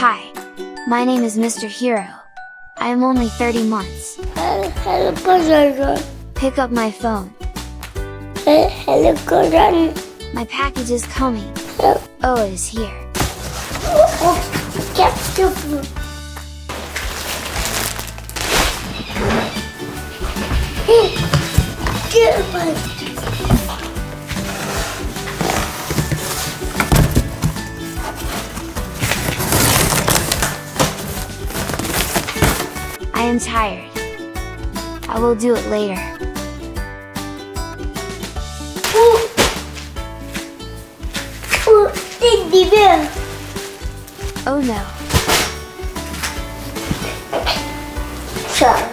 Hi, my name is Mr. Hero. I am only 30 months. Hello, Pick up my phone. hello, Koran. My package is coming. Oh, it is here. Careful. I am tired. I will do it later. Teddy bear. Oh no. Sorry.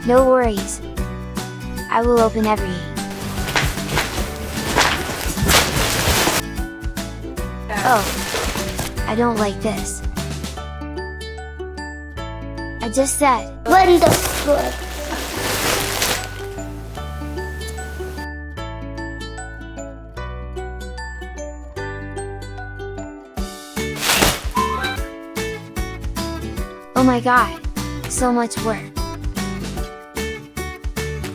No worries. I will open every. Oh, I don't like this. I just said. Wonderful. Oh my god, so much work.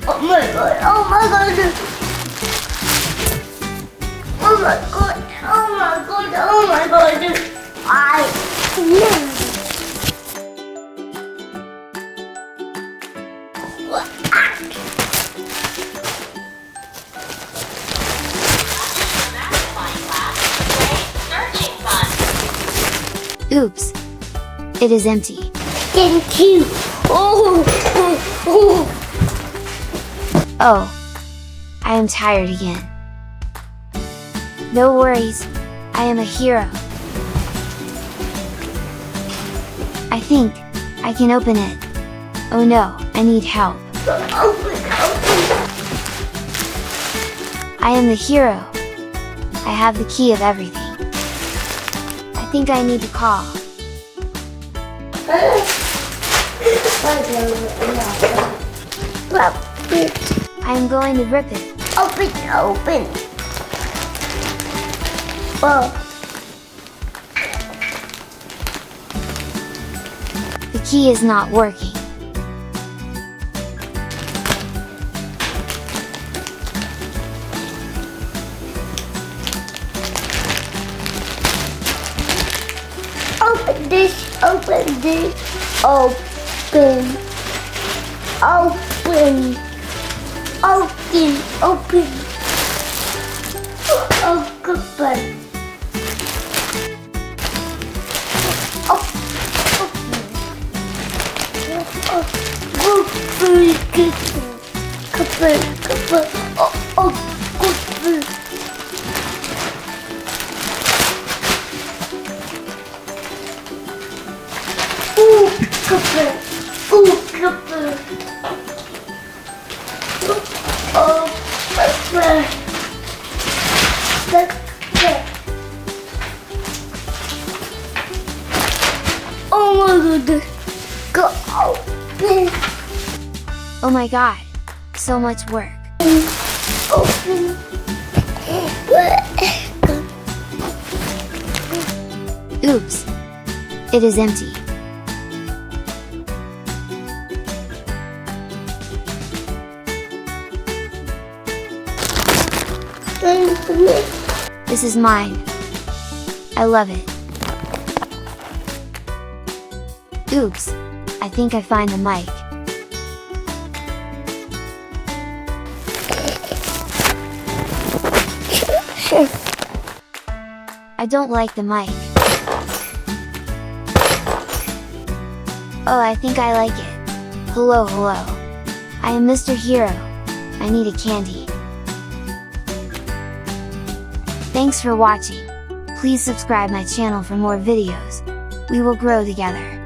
Oh my god, oh my god. Oh my god, oh my god, oh my god. I love Oops. It is empty. Thank you. Oh. Oh. I am tired again. No worries. I am a hero. I think I can open it. Oh no, I need help. Open. I am the hero. I have the key of everything. I think I need to call. I am going to rip it. Open. Oh. The key is not working. Open this. Open. Oh, goodbye. Oh my god, go open. Oh my god, so much work. Open. Oops. It is empty. This is mine. I love it. Oops. I think I find the mic. I don't like the mic. Oh, I think I like it. Hello. I am Mr. Hero. I need a candy. Thanks for watching. Please subscribe my channel for more videos. We will grow together.